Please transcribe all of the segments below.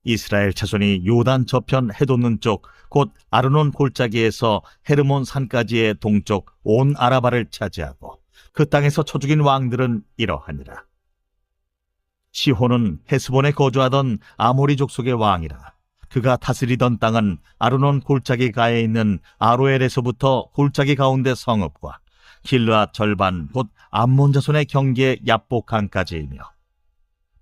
이스라엘 자손이 요단 저편 해돋는 쪽 곧 아르논 골짜기에서 헤르몬 산까지의 동쪽 온 아라바를 차지하고 그 땅에서 쳐 죽인 왕들은 이러하니라. 시혼은 헤스본에 거주하던 아모리 족속의 왕이라. 그가 다스리던 땅은 아르논 골짜기 가에 있는 아로엘에서부터 골짜기 가운데 성읍과 길르앗 절반 곧 암몬 자손의 경계 야복강까지이며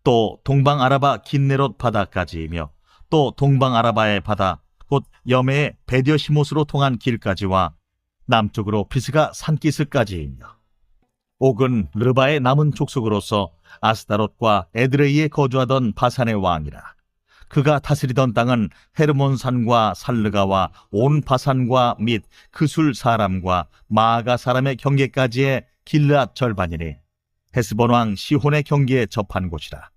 또 동방 아라바 긴네롯 바다까지이며 또 동방 아라바의 바다 곧 여메의 베디어시못으로 통한 길까지와 남쪽으로 피스가 산기스까지이며 옥은 르바의 남은 족속으로서 아스다롯과 에드레이에 거주하던 바산의 왕이라. 그가 다스리던 땅은 헤르몬 산과 살르가와 온 바산과 및 그술 사람과 마아가 사람의 경계까지의 길르앗 절반이니 헤스본 왕 시혼의 경계에 접한 곳이라.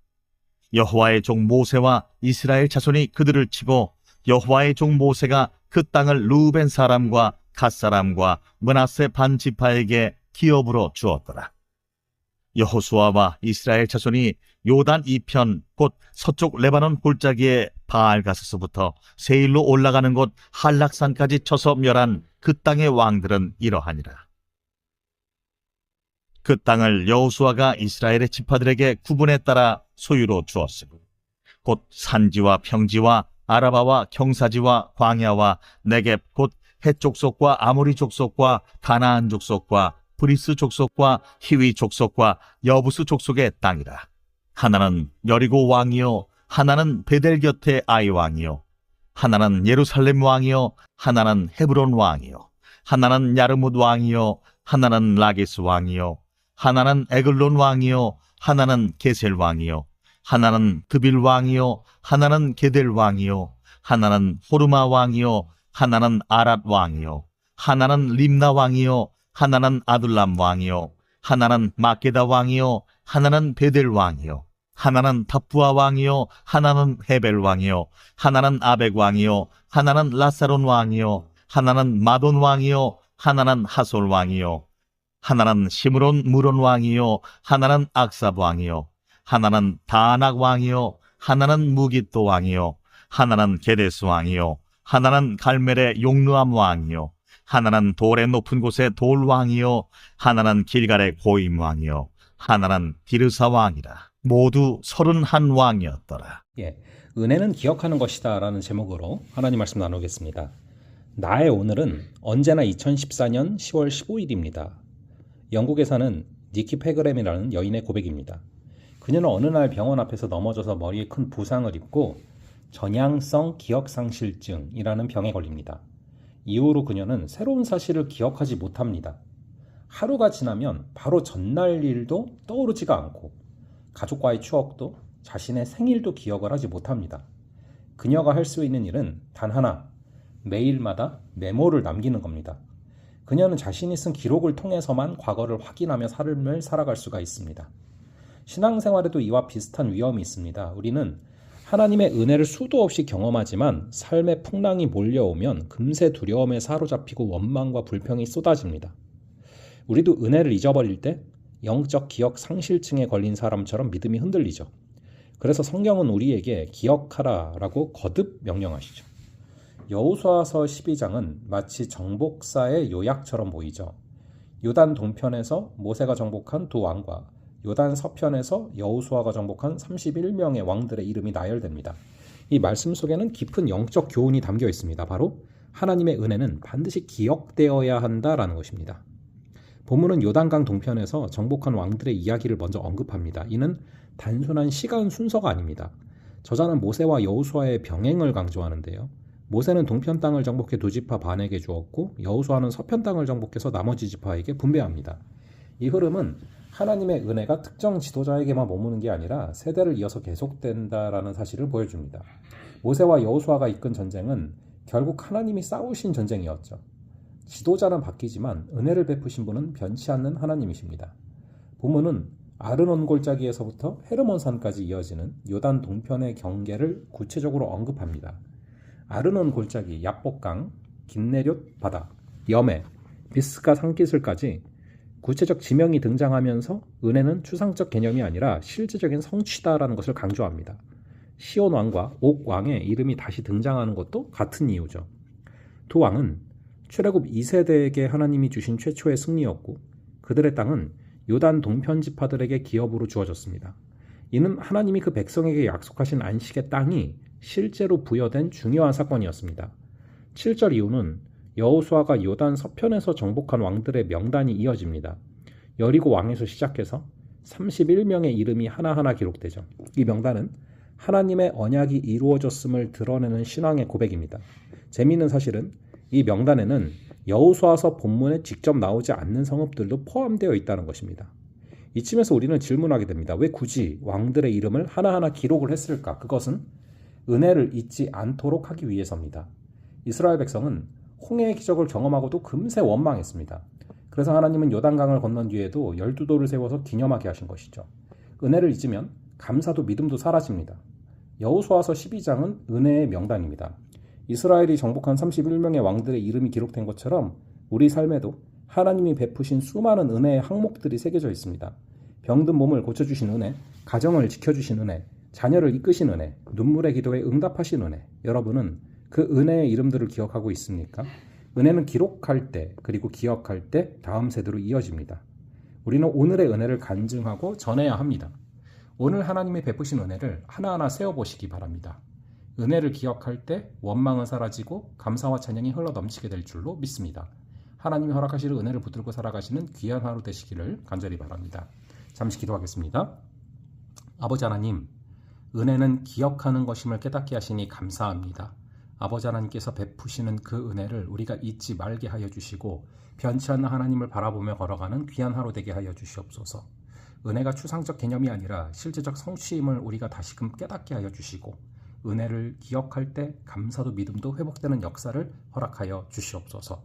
여호와의 종 모세와 이스라엘 자손이 그들을 치고 여호와의 종 모세가 그 땅을 르우벤 사람과 갓 사람과 므낫세 반 지파에게 기업으로 주었더라. 여호수아와 이스라엘 자손이 요단 이편 곧 서쪽 레바논 골짜기의 바알가스서부터 세일로 올라가는 곳 한락산까지 쳐서 멸한 그 땅의 왕들은 이러하니라. 그 땅을 여호수아가 이스라엘의 지파들에게 구분에 따라 소유로 주었으니 곧 산지와 평지와 아라바와 경사지와 광야와 네겝 곧 헷 족속과 아모리 족속과 가나안 족속과 브리스 족속과 히위 족속과 여부스 족속의 땅이라. 하나는 여리고 왕이요 하나는 베델 곁의 아이 왕이요 하나는 예루살렘 왕이요 하나는 헤브론 왕이요 하나는 야르뭇 왕이요 하나는 라기스 왕이요 하나는 에글론 왕이요 하나는 게셀 왕이요 하나는 드빌 왕이요 하나는 게델 왕이요 하나는 호르마 왕이요 하나는 아랏 왕이요 하나는 림나 왕이요 하나는 아둘람 왕이요 하나는 마게다 왕이요 하나는 베델 왕이요 하나는 답부아 왕이요 하나는 헤벨 왕이요 하나는 아벡 왕이요 하나는 라사론 왕이요 하나는 마돈 왕이요 하나는 하솔 왕이요 하나는 시므론 무론 왕이요 하나는 악삽 왕이요 하나는 다낙 왕이요 하나는 무깃도 왕이요 하나는 게데스 왕이요 하나는 갈멜의 용르암 왕이요 하나는 돌의 높은 곳의 돌 왕이요 하나는 길갈의 고임 왕이요 하나는 디르사 왕이라. 모두 31 왕이었더라. 은혜는 기억하는 것이다 라는 제목으로 하나님 말씀 나누겠습니다. 나의 오늘은 언제나 2014년 10월 15일입니다. 영국에 사는 니키 페그램이라는 여인의 고백입니다. 그녀는 어느 날 병원 앞에서 넘어져서 머리에 큰 부상을 입고 전향성 기억상실증이라는 병에 걸립니다. 이후로 그녀는 새로운 사실을 기억하지 못합니다. 하루가 지나면 바로 전날 일도 떠오르지가 않고 가족과의 추억도 자신의 생일도 기억을 하지 못합니다. 그녀가 할 수 있는 일은 단 하나, 매일마다 메모를 남기는 겁니다. 그녀는 자신이 쓴 기록을 통해서만 과거를 확인하며 삶을 살아갈 수가 있습니다. 신앙생활에도 이와 비슷한 위험이 있습니다. 우리는 하나님의 은혜를 수도 없이 경험하지만 삶의 풍랑이 몰려오면 금세 두려움에 사로잡히고 원망과 불평이 쏟아집니다. 우리도 은혜를 잊어버릴 때 영적 기억 상실증에 걸린 사람처럼 믿음이 흔들리죠. 그래서 성경은 우리에게 기억하라 라고 거듭 명령하시죠. 여호수아서 12장은 마치 정복사의 요약처럼 보이죠. 요단 동편에서 모세가 정복한 두 왕과 요단 서편에서 여호수아가 정복한 31명의 왕들의 이름이 나열됩니다. 이 말씀 속에는 깊은 영적 교훈이 담겨 있습니다. 바로 하나님의 은혜는 반드시 기억되어야 한다라는 것입니다. 본문은 요단강 동편에서 정복한 왕들의 이야기를 먼저 언급합니다. 이는 단순한 시간 순서가 아닙니다. 저자는 모세와 여호수아의 병행을 강조하는데요. 모세는 동편 땅을 정복해 두 지파 반에게 주었고 여호수아는 서편 땅을 정복해서 나머지 지파에게 분배합니다. 이 흐름은 하나님의 은혜가 특정 지도자에게만 머무는 게 아니라 세대를 이어서 계속된다라는 사실을 보여줍니다. 모세와 여호수아가 이끈 전쟁은 결국 하나님이 싸우신 전쟁이었죠. 지도자는 바뀌지만 은혜를 베푸신 분은 변치 않는 하나님이십니다. 본문은 아르논 골짜기에서부터 헤르몬 산까지 이어지는 요단 동편의 경계를 구체적으로 언급합니다. 아르논 골짜기, 야복강, 긴네롯 바다, 여메, 비스가 산기슭까지 구체적 지명이 등장하면서 은혜는 추상적 개념이 아니라 실제적인 성취다라는 것을 강조합니다. 시온 왕과 옥 왕의 이름이 다시 등장하는 것도 같은 이유죠. 두 왕은 출애굽 2세대에게 하나님이 주신 최초의 승리였고 그들의 땅은 요단 동편 지파들에게 기업으로 주어졌습니다. 이는 하나님이 그 백성에게 약속하신 안식의 땅이 실제로 부여된 중요한 사건이었습니다. 7절 이후는 여호수아가 요단 서편에서 정복한 왕들의 명단이 이어집니다. 여리고 왕에서 시작해서 31명의 이름이 하나하나 기록되죠. 이 명단은 하나님의 언약이 이루어졌음을 드러내는 신앙의 고백입니다. 재미있는 사실은 이 명단에는 여호수아서 본문에 직접 나오지 않는 성읍들도 포함되어 있다는 것입니다. 이쯤에서 우리는 질문하게 됩니다. 왜 굳이 왕들의 이름을 하나하나 기록을 했을까? 그것은 은혜를 잊지 않도록 하기 위해서입니다. 이스라엘 백성은 홍해의 기적을 경험하고도 금세 원망했습니다. 그래서 하나님은 요단강을 건넌 뒤에도 12돌을 세워서 기념하게 하신 것이죠. 은혜를 잊으면 감사도 믿음도 사라집니다. 여호수아서 12장은 은혜의 명단입니다. 이스라엘이 정복한 31명의 왕들의 이름이 기록된 것처럼 우리 삶에도 하나님이 베푸신 수많은 은혜의 항목들이 새겨져 있습니다. 병든 몸을 고쳐주신 은혜, 가정을 지켜주신 은혜, 자녀를 이끄신 은혜, 눈물의 기도에 응답하신 은혜. 여러분은 그 은혜의 이름들을 기억하고 있습니까? 은혜는 기록할 때 그리고 기억할 때 다음 세대로 이어집니다. 우리는 오늘의 은혜를 간증하고 전해야 합니다. 오늘 하나님이 베푸신 은혜를 하나하나 세어보시기 바랍니다. 은혜를 기억할 때 원망은 사라지고 감사와 찬양이 흘러넘치게 될 줄로 믿습니다. 하나님이 허락하실 은혜를 붙들고 살아가시는 귀한 하루 되시기를 간절히 바랍니다. 잠시 기도하겠습니다. 아버지 하나님, 은혜는 기억하는 것임을 깨닫게 하시니 감사합니다. 아버지 하나님께서 베푸시는 그 은혜를 우리가 잊지 말게 하여 주시고 변치 않는 하나님을 바라보며 걸어가는 귀한 하루 되게 하여 주시옵소서. 은혜가 추상적 개념이 아니라 실제적 성취임을 우리가 다시금 깨닫게 하여 주시고 은혜를 기억할 때 감사도 믿음도 회복되는 역사를 허락하여 주시옵소서.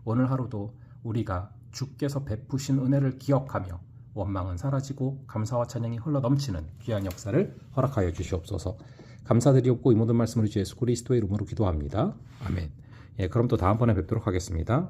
오늘 하루도 우리가 주께서 베푸신 은혜를 기억하며 원망은 사라지고 감사와 찬양이 흘러넘치는 귀한 역사를 허락하여 주시옵소서. 감사드리옵고 이 모든 말씀을 주 예수 그리스도의 이름으로 기도합니다. 아멘. 그럼 또 다음번에 뵙도록 하겠습니다.